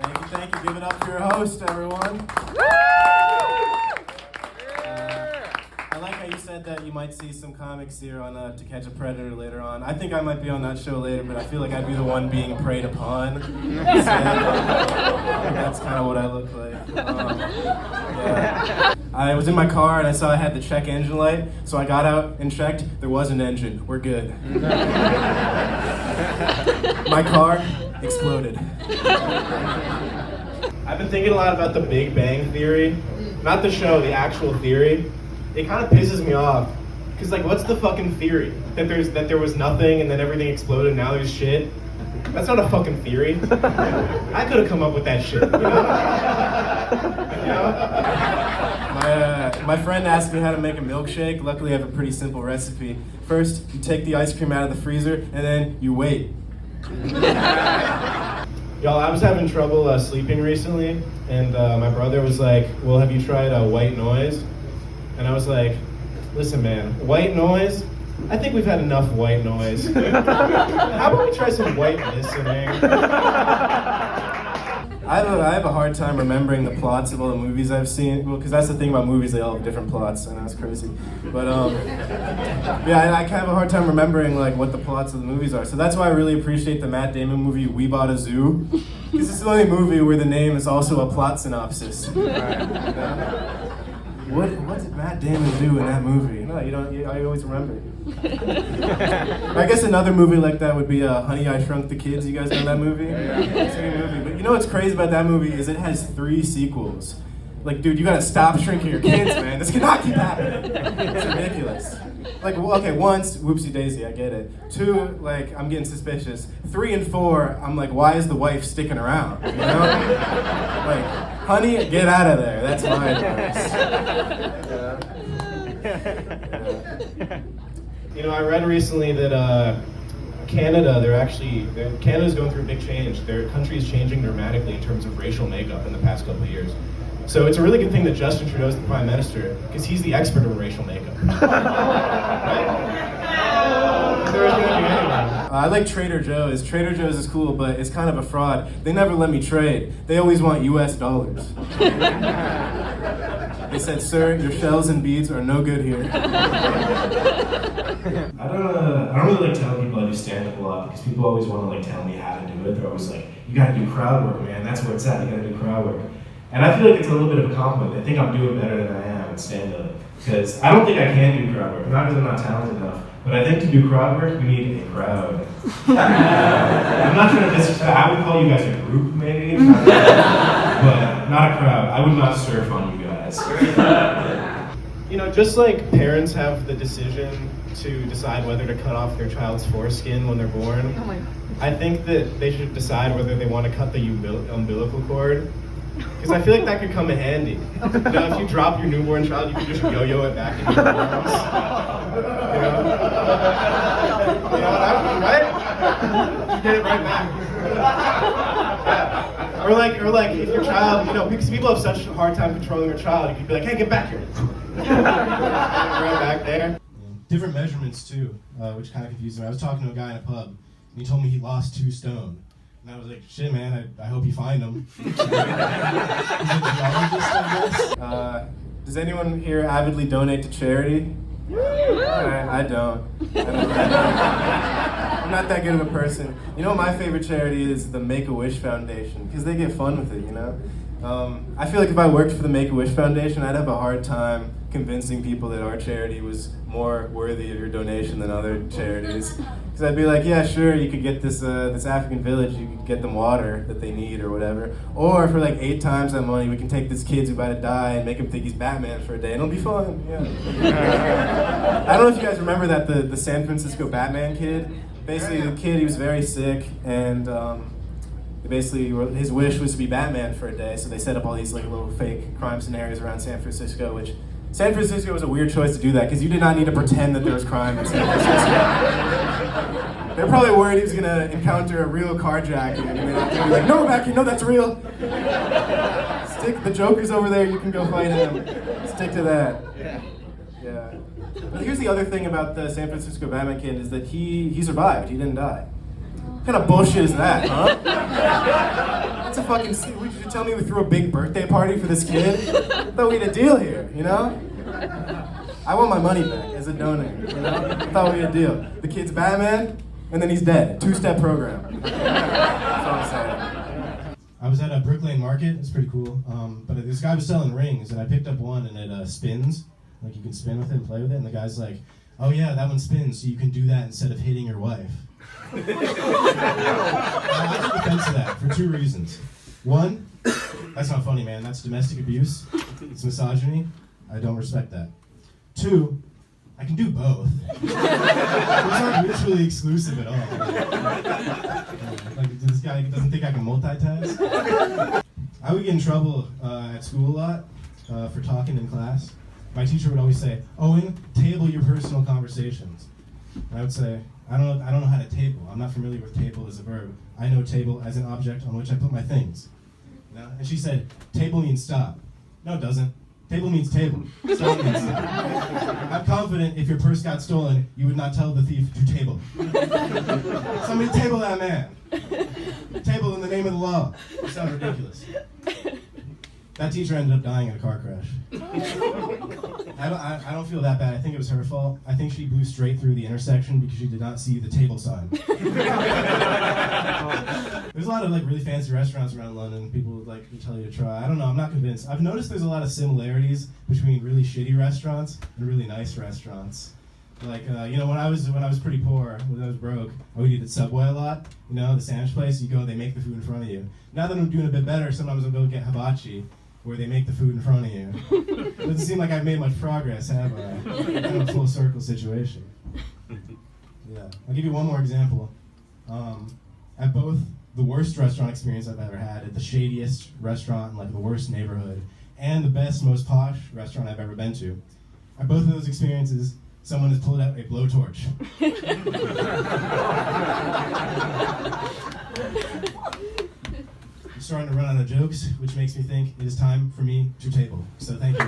Thank you. Give it up for your host, everyone. I like how you said that you might see some comics here on To Catch a Predator later on. I think I might be on that show later, but I feel like I'd be the one being preyed upon. That's kind of what I look like. Yeah. I was in my car and I saw I had the check engine light, so I got out and checked. There was an engine. We're good. My car exploded. I've been thinking a lot about the Big Bang Theory. Not the show, the actual theory. It kind of pisses me off. Because, like, what's the fucking theory? That there was nothing and then everything exploded and now there's shit? That's not a fucking theory. I could have come up with that shit, you know? My friend asked me how to make a milkshake. Luckily, I have a pretty simple recipe. First, you take the ice cream out of the freezer, and then you wait. Y'all, I was having trouble sleeping recently, and my brother was like, well, have you tried white noise? And I was like, listen, man, white noise? I think we've had enough white noise. How about we try some white listening? I have a hard time remembering the plots of all the movies I've seen. Well, because that's the thing about movies, they all have different plots. I know it's crazy. But, yeah, I kind of have a hard time remembering, like, what the plots of the movies are. So that's why I really appreciate the Matt Damon movie, We Bought a Zoo. Because it's the only movie where the name is also a plot synopsis. What did Matt Damon do in that movie? No, you don't. I always remember. I guess another movie like that would be Honey, I Shrunk the Kids. You guys know that movie? It's a good movie. But you know what's crazy about that movie is it has 3 sequels. Like, dude, you gotta stop shrinking your kids, man. This cannot keep happening. It's ridiculous. Like, okay, once, whoopsie daisy, I get it. 2, like, I'm getting suspicious. 3 and 4, I'm like, why is the wife sticking around? You know? Like, honey, get out of there. That's my advice. You know, I read recently that Canada's going through a big change. Their country is changing dramatically in terms of racial makeup in the past couple of years. So it's a really good thing that Justin Trudeau's the Prime Minister, because he's the expert in racial makeup. Right? I like Trader Joe's. Trader Joe's is cool, but it's kind of a fraud. They never let me trade. They always want US dollars. They said, sir, your shells and beads are no good here. I don't really like telling people I do stand-up a lot, because people always want to like tell me how to do it. They're always like, you gotta do crowd work, man. That's where it's at. You gotta do crowd work. And I feel like it's a little bit of a compliment. I think I'm doing better than I am at stand-up. Because I don't think I can do crowd work, not because I'm not talented enough. But I think to do crowd work, we need a crowd. I'm not trying to disrespect. I would call you guys a group, maybe. But not a crowd. I would not surf on you guys. You know, just like parents have the decision to decide whether to cut off their child's foreskin when they're born, I think that they should decide whether they want to cut the umbilical cord. Because I feel like that could come in handy. You know, if you drop your newborn child, you can just yo-yo it back in your arms. You know, right? You get it right back. Yeah. Or like if your child, you know, because people have such a hard time controlling their child, you could be like, hey, get back here. Right back there. Different measurements too, which kind of confused me. I was talking to a guy in a pub, and he told me he lost 2 stone. And I was like, shit, man, I hope you find them. Does anyone here avidly donate to charity? I don't. I'm not that good of a person. You know what my favorite charity is? The Make-A-Wish Foundation, because they get fun with it, you know? I feel like if I worked for the Make-A-Wish Foundation, I'd have a hard time convincing people that our charity was more worthy of your donation than other charities. Because I'd be like, yeah, sure, you could get this African village, you could get them water that they need or whatever. Or for like 8 times that money, we can take this kid who's about to die and make him think he's Batman for a day, and it'll be fun, yeah. I don't know if you guys remember that, the San Francisco Batman kid. Basically, the kid, he was very sick, and basically his wish was to be Batman for a day, so they set up all these like little fake crime scenarios around San Francisco, which San Francisco was a weird choice to do that, because you did not need to pretend that there was crime in San Francisco. They're probably worried he was gonna encounter a real carjacking, and they'd be like, no, Becky, no, that's real. The Joker's over there, you can go fight him. Stick to that. Yeah. But here's the other thing about the San Francisco Batman kid is that he survived, he didn't die. What kind of bullshit is that, huh? That's a fucking. Would you tell me we threw a big birthday party for this kid? I thought we had a deal here, you know? I want my money back as a donor, you know? I thought we had a deal. The kid's Batman, and then he's dead. Two-step program. That's all I'm saying. I was at a Brick Lane Market. It's pretty cool. But this guy was selling rings, and I picked up one, and it spins. Like, you can spin with it and play with it. And the guy's like, "Oh yeah, that one spins, so you can do that instead of hitting your wife." I took offense to that for 2 reasons. One, that's not funny, man. That's domestic abuse. It's misogyny. I don't respect that. 2, I can do both. Those aren't mutually exclusive at all. Like, this guy doesn't think I can multitask. I would get in trouble at school a lot for talking in class. My teacher would always say, "Owen, table your personal conversations." And I would say, I don't know how to table. I'm not familiar with table as a verb. I know table as an object on which I put my things. You know? And she said, "Table means stop." No, it doesn't. Table means table. Stop means stop. I'm confident if your purse got stolen, you would not tell the thief to table. Somebody table that man. Table in the name of the law. It sounds ridiculous. That teacher ended up dying in a car crash. I don't feel that bad. I think it was her fault. I think she blew straight through the intersection because she did not see the table sign. There's a lot of like really fancy restaurants around London. People would like to tell you to try. I don't know. I'm not convinced. I've noticed there's a lot of similarities between really shitty restaurants and really nice restaurants. Like you know, when I was pretty poor, when I was broke, I would eat at Subway a lot. You know, the sandwich place. You go, they make the food in front of you. Now that I'm doing a bit better, sometimes I'll go get hibachi, where they make the food in front of you. It doesn't seem like I've made much progress, have I? Kind of a full circle situation. Yeah. I'll give you one more example. At both the worst restaurant experience I've ever had, at the shadiest restaurant in like the worst neighborhood, and the best, most posh restaurant I've ever been to, at both of those experiences, someone has pulled out a blowtorch. I'm starting to run out of jokes, which makes me think it is time for me to table. So thank you.